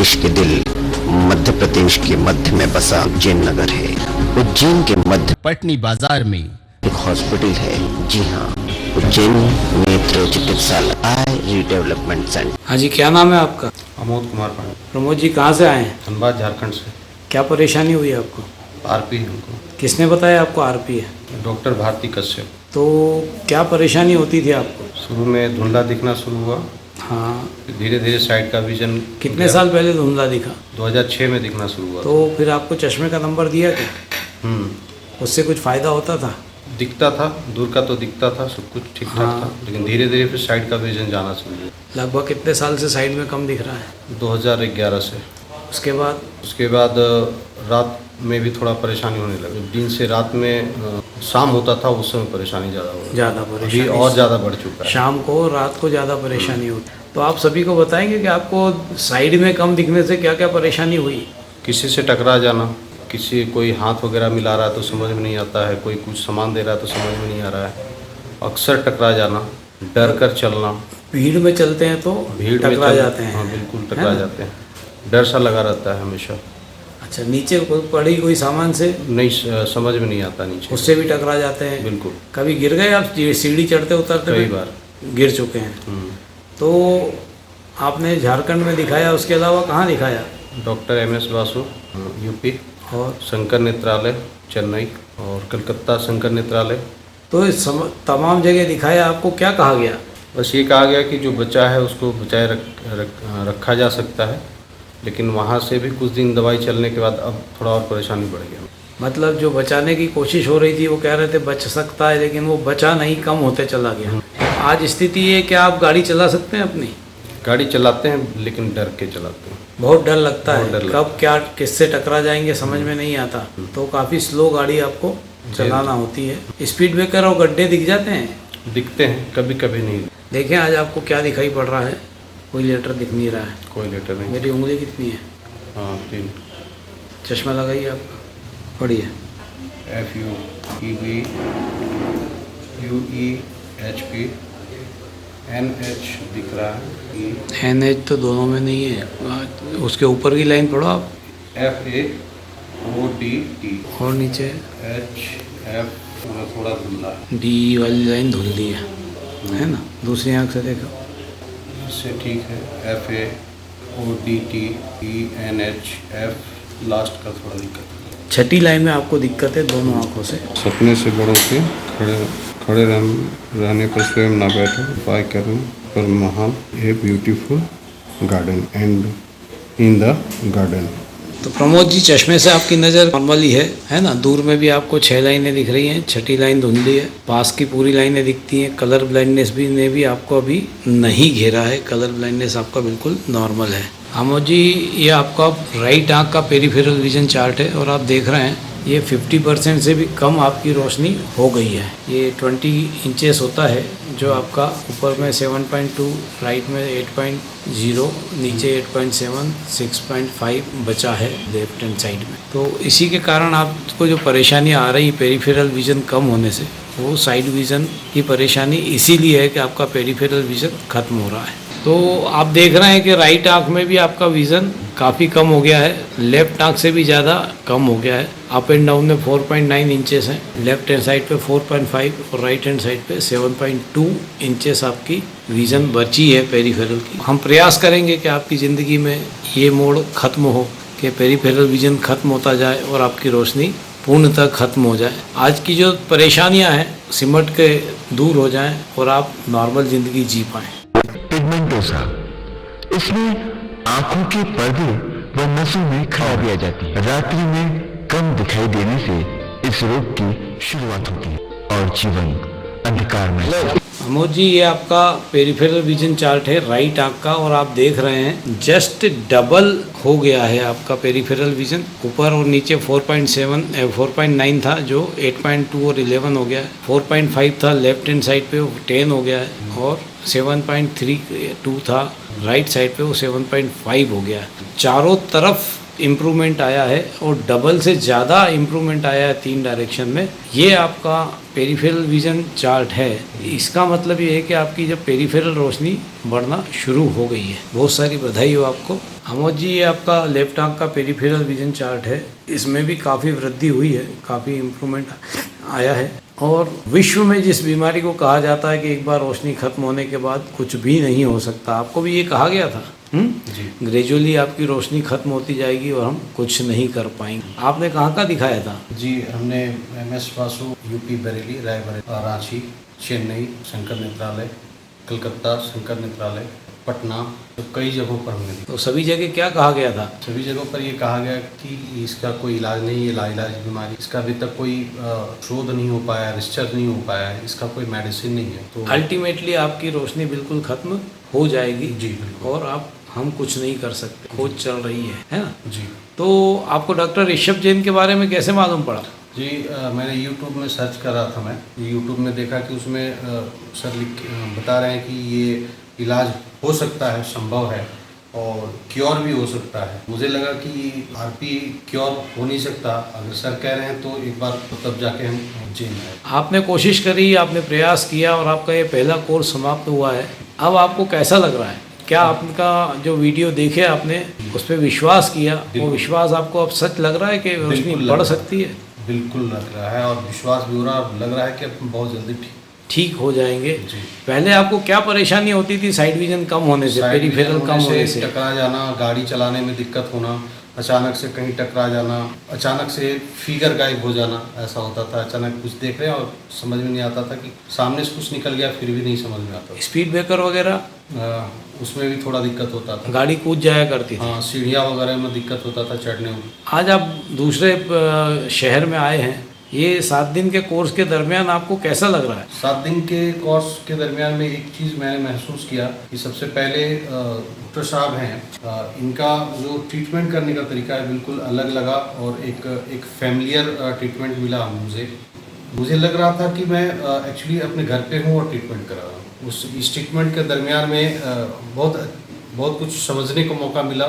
देश के दिल मध्य प्रदेश के मध्य में बसा उज्जैन नगर है। उज्जैन के मध्य पटनी बाजार में एक हॉस्पिटल है। जी हाँ, उज्जैन नेत्र चिकित्सालय आई रीडेवलपमेंट सेंटर। हाँ जी, क्या नाम है आपका? अमोद कुमार पांडे। प्रमोद जी कहाँ से आए हैं? धनबाद झारखंड से। क्या परेशानी हुई है आपको? आरपी है हमको। किसने बताया आपको आरपी है? डॉक्टर भारती कश्यप। तो क्या परेशानी होती थी आपको? शुरू में धुंधला दिखना शुरू हुआ, हाँ, धीरे धीरे साइड का विजन। कितने साल पहले धुंधला दिखा? 2006 में दिखना शुरू हुआ। तो फिर आपको चश्मे का नंबर दिया क्या? उससे कुछ फ़ायदा होता था? दिखता था, दूर का तो दिखता था, सब कुछ ठीक ठाक था, लेकिन धीरे धीरे फिर साइड का विजन जाना शुरू हुआ। लगभग कितने साल से साइड में कम दिख रहा है? 2011 से। उसके बाद रात में भी थोड़ा परेशानी होने लगी। दिन से रात में शाम होता था, उस समय परेशानी ज़्यादा परेशानी अभी और ज़्यादा बढ़ चुका है। शाम को रात को ज़्यादा परेशानी होती। तो आप सभी को बताएंगे कि आपको साइड में कम दिखने से क्या क्या परेशानी हुई? किसी से टकरा जाना, किसी कोई हाथ वगैरह मिला रहा है तो समझ में नहीं आता है, कोई कुछ सामान दे रहा है तो समझ में नहीं आ रहा है, अक्सर टकरा जाना, डर कर चलना। भीड़ में चलते हैं तो टकरा जाते हैं? हाँ बिल्कुल टकरा जाते हैं, डर सा लगा रहता है हमेशा। अच्छा, नीचे पड़ी कोई सामान से नहीं समझ में नहीं आता, नीचे उससे भी टकरा जाते हैं? बिल्कुल। कभी गिर गए आप? सीढ़ी चढ़ते उतरते कई बार गिर चुके हैं। तो आपने झारखंड में दिखाया, उसके अलावा कहाँ दिखाया? डॉक्टर MS बासु यूपी, और शंकर नेत्रालय चेन्नई, और कलकत्ता शंकर नेत्रालय। तो तमाम जगह दिखाया। आपको क्या कहा गया? बस ये कहा गया कि जो बचा है उसको बचाए रखा जा सकता है, लेकिन वहाँ से भी कुछ दिन दवाई चलने के बाद अब थोड़ा और परेशानी बढ़ गया। मतलब जो बचाने की कोशिश हो रही थी वो कह रहे थे बच सकता है, लेकिन वो बचा नहीं, कम होते चला गया। आज स्थिति ये, क्या आप गाड़ी चला सकते हैं अपनी? गाड़ी चलाते हैं लेकिन डर के चलाते हैं। बहुत डर लगता है, डर कब क्या किससे टकरा जाएंगे समझ में नहीं आता। तो काफ़ी स्लो गाड़ी आपको चलाना होती है। स्पीड ब्रेकर और गड्ढे दिख जाते हैं? दिखते हैं, कभी कभी नहीं। देखें आज आपको क्या दिखाई पड़ रहा है? कोई लेटर दिख नहीं रहा है। कोई लेटर नहीं। मेरी उंगली कितनी है? हाँ 3। चश्मा लगाइए आपका, पढ़िए। FUEUEHP NH दिख रहा है। NH तो दोनों में नहीं है, उसके ऊपर की लाइन पढ़ो आप। FAODT और नीचे HF थोड़ा धुंधला है। D वाली लाइन धुंधली है ना? दूसरी आंख से देखो, इससे ठीक है। FAODT ENHF लास्ट का थोड़ा दिक्कत है। छठी लाइन में आपको दिक्कत है दोनों आंखों से। सपने से बड़ों के खड़े रहने पर स्वयं ना बैठो, उपाय करें पर महान a beautiful garden and in the garden. तो प्रमोद जी, चश्मे से आपकी नज़र नॉर्मली है ना? दूर में भी आपको 6 लाइनें दिख रही हैं, छठी लाइन धुंधली है, पास की पूरी लाइनें दिखती हैं। कलर ब्लाइंडनेस ने भी आपको अभी नहीं घेरा है, कलर ब्लाइंडनेस आपका बिल्कुल नॉर्मल है। अमोद जी, ये आपका राइट आंख का पेरिफेरल विजन चार्ट है और आप देख रहे हैं ये 50% से भी कम आपकी रोशनी हो गई है। ये 20 इंचेस होता है, जो आपका ऊपर में 7.2, राइट में 8.0, नीचे 8.7, 6.5 बचा है लेफ्ट हैंड साइड में। तो इसी के कारण आपको जो परेशानी आ रही पेरिफेरल विजन कम होने से, वो साइड विजन की परेशानी इसीलिए है कि आपका पेरिफेरल विजन खत्म हो रहा है। तो आप देख रहे हैं कि राइट आंख में भी आपका विज़न काफ़ी कम हो गया है, लेफ्ट आंख से भी ज़्यादा कम हो गया है। अप एंड डाउन में 4.9 इंचेस हैं, लेफ्ट हैंड साइड पे 4.5 और राइट हैंड साइड पे 7.2 इंचेस आपकी विज़न बची है पेरिफेरल की। हम प्रयास करेंगे कि आपकी ज़िंदगी में ये मोड़ खत्म हो, कि पेरिफेरल विज़न खत्म होता जाए और आपकी रोशनी पूर्णतः खत्म हो जाए। आज की जो परेशानियाँ हैं सिमट के दूर हो जाएँ और आप नॉर्मल ज़िंदगी जी पाएँ। पिगमेंटोसा, इसमें आंखों के पर्दे व नसों में खराबी आ जाती है। रात्रि में कम दिखाई देने से इस रोग की शुरुआत होती है और जीवन अंधकार में। अमोद जी, ये आपका पेरिफेरल विजन चार्ट है राइट आंख का, और आप देख रहे हैं जस्ट डबल हो गया है आपका पेरिफेरल विजन। ऊपर और नीचे 4.9 था, जो 8.2 और 11 हो गया है। 4.5 था लेफ्ट हैंड साइड पे, वो 10 हो गया है, और 7.32 था राइट साइड पे, वो 7.5 हो गया है। चारों तरफ इम्प्रूवमेंट आया है और डबल से ज़्यादा इम्प्रूवमेंट आया है 3 डायरेक्शन में। ये आपका पेरिफेरल विजन चार्ट है। इसका मतलब ये है कि आपकी जब पेरिफेरल रोशनी बढ़ना शुरू हो गई है। बहुत सारी बधाई हो आपको अमोद जी। ये आपका लेफ्ट आंख का पेरिफेरल विजन चार्ट है। इसमें भी काफ़ी वृद्धि हुई है, काफ़ी इम्प्रूवमेंट आया है। और विश्व में जिस बीमारी को कहा जाता है कि एक बार रोशनी खत्म होने के बाद कुछ भी नहीं हो सकता, आपको भी ये कहा गया था। ग्रेजुअली आपकी रोशनी खत्म होती जाएगी और हम कुछ नहीं कर पाएंगे। आपने कहाँ का दिखाया था? जी, हमने MS वासु, यूपी बरेली, रायबरेली, रांची, चेन्नई शंकर नेत्रालय, कलकत्ता शंकर नेत्रालय, पटना, तो कई जगहों पर हमने तो सभी जगह क्या कहा गया था? सभी जगहों पर ये कहा गया कि इसका कोई इलाज नहीं है, लाइलाज बीमारी, इसका अभी तक कोई शोध नहीं हो पाया, रिसर्च नहीं हो पाया है, इसका कोई मेडिसिन नहीं है। तो अल्टीमेटली आपकी रोशनी बिल्कुल खत्म हो जाएगी। जी बिल्कुल। और हम कुछ नहीं कर सकते, खोज चल रही है ना? जी। तो आपको डॉक्टर ऋषभ जैन के बारे में कैसे मालूम पड़ा? जी, मैंने YouTube में सर्च कर रहा था। मैं YouTube में देखा कि उसमें सर बता रहे हैं कि ये इलाज हो सकता है, संभव है और क्योर भी हो सकता है। मुझे लगा कि RP क्योर हो नहीं सकता, अगर सर कह रहे हैं तो एक बार तो तब जाके हम उज्जैन आए। आपने कोशिश करी, आपने प्रयास किया और आपका ये पहला कोर्स समाप्त हुआ है। अब आपको कैसा लग रहा है? क्या आपका जो वीडियो देखे आपने उस पर विश्वास किया, वो विश्वास आपको अब सच लग रहा है कि रोशनी बढ़ सकती है? बिल्कुल लग रहा है और विश्वास भी हो रहा है, लग रहा है कि अब बहुत जल्दी ठीक हो जाएंगे। जी। पहले आपको क्या परेशानी होती थी साइड विजन कम होने से, पेरिफेरल कम होने से? टकरा जाना, गाड़ी चलाने में दिक्कत होना, अचानक से कहीं टकरा जाना, अचानक से फिगर गायब हो जाना, ऐसा होता था। अचानक कुछ देख रहे हैं और समझ में नहीं आता था कि सामने से कुछ निकल गया, फिर भी नहीं समझ में आता। स्पीड ब्रेकर वगैरह उसमें भी थोड़ा दिक्कत होता था। गाड़ी कूद जाया करती थी। हाँ, सीढ़ियाँ वगैरह में दिक्कत होता था चढ़ने में। आज आप दूसरे शहर में आए हैं, ये 7 दिन के कोर्स के दरमियान आपको कैसा लग रहा है? 7 दिन के कोर्स के दरमियान में एक चीज़ मैंने महसूस किया कि सबसे पहले डॉक्टर साहब हैं, इनका जो ट्रीटमेंट करने का तरीका है बिल्कुल अलग लगा और एक फैमिलियर ट्रीटमेंट मिला मुझे लग रहा था कि मैं एक्चुअली अपने घर पे हूँ और ट्रीटमेंट करा रहा हूँ। इस ट्रीटमेंट के दरमियान में बहुत कुछ समझने को मौका मिला,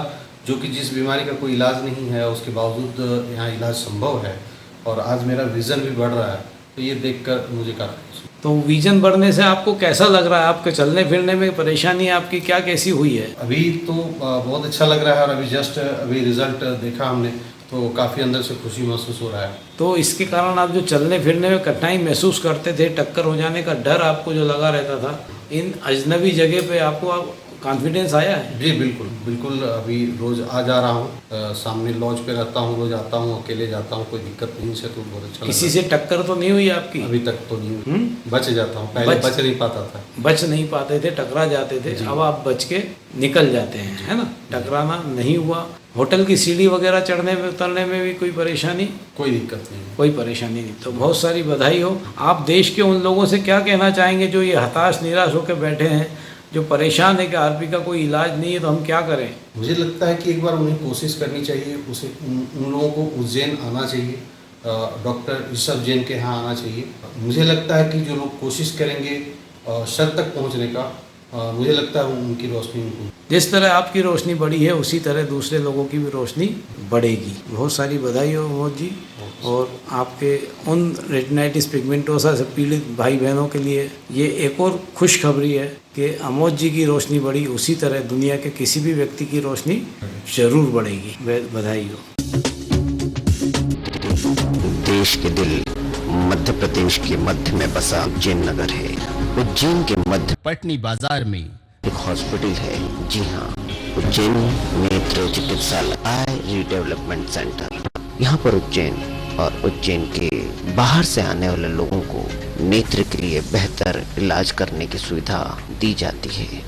जो कि जिस बीमारी का कोई इलाज नहीं है उसके बावजूद यहाँ इलाज संभव है और आज मेरा विज़न भी बढ़ रहा है। तो ये देखकर मुझे काफ़ी। तो विजन बढ़ने से आपको कैसा लग रहा है? आपके चलने फिरने में परेशानी आपकी क्या कैसी हुई है? अभी तो बहुत अच्छा लग रहा है और अभी रिजल्ट देखा हमने तो काफ़ी अंदर से खुशी महसूस हो रहा है। तो इसके कारण आप जो चलने फिरने में कठिनाई महसूस करते थे, टक्कर हो जाने का डर आपको जो लगा रहता था, इन अजनबी जगह पे आपको कॉन्फिडेंस आया है? जी बिल्कुल। अभी रोज़ आ जा रहा हूँ, सामने लॉज पे रहता हूँ, रोज़ आता हूँ, अकेले जाता हूँ, कोई दिक्कत नहीं से, तो बहुत अच्छा। किसी से टक्कर तो नहीं हुई आपकी? अभी तक तो नहीं हुई। बच जाता हूँ, पहले बच नहीं पाता था। बच नहीं पाते थे, टकरा जाते थे, अब आप बच के निकल जाते हैं, है ना? टकराना नहीं हुआ। होटल की सीढ़ी वगैरह चढ़ने में उतरने में भी कोई परेशानी? कोई दिक्कत नहीं, कोई परेशानी नहीं। तो बहुत सारी बधाई हो। आप देश के उन लोगों से क्या कहना चाहेंगे जो ये हताश निराश होकर बैठे हैं, जो परेशान है कि RP का कोई इलाज नहीं है, तो हम क्या करें? मुझे लगता है कि एक बार उन्हें कोशिश करनी चाहिए, उन लोगों को उज्जैन आना चाहिए, डॉक्टर ऋषभ जैन के यहाँ आना चाहिए। मुझे लगता है कि जो लोग कोशिश करेंगे सर तक पहुँचने का, मुझे लगता है उनकी रोशनी, जिस तरह आपकी रोशनी बढ़ी है उसी तरह दूसरे लोगों की भी रोशनी बढ़ेगी। बहुत सारी बधाई हो अमोद जी। और आपके उन रेटिनाइटिस पिगमेंटोसा से पीड़ित भाई बहनों के लिए ये एक और खुशखबरी है कि अमोद जी की रोशनी बढ़ी, उसी तरह दुनिया के किसी भी व्यक्ति की रोशनी जरूर बढ़ेगी। बधाई हो। देश के दिल मध्य प्रदेश के मध्य में बसा उज्जैन नगर है। उज्जैन के मध्य पटनी बाजार में एक हॉस्पिटल है। जी हाँ, उज्जैन नेत्र चिकित्सालय आई रीडेवलपमेंट सेंटर। यहाँ पर उज्जैन और उज्जैन के बाहर से आने वाले लोगों को नेत्र के लिए बेहतर इलाज करने की सुविधा दी जाती है।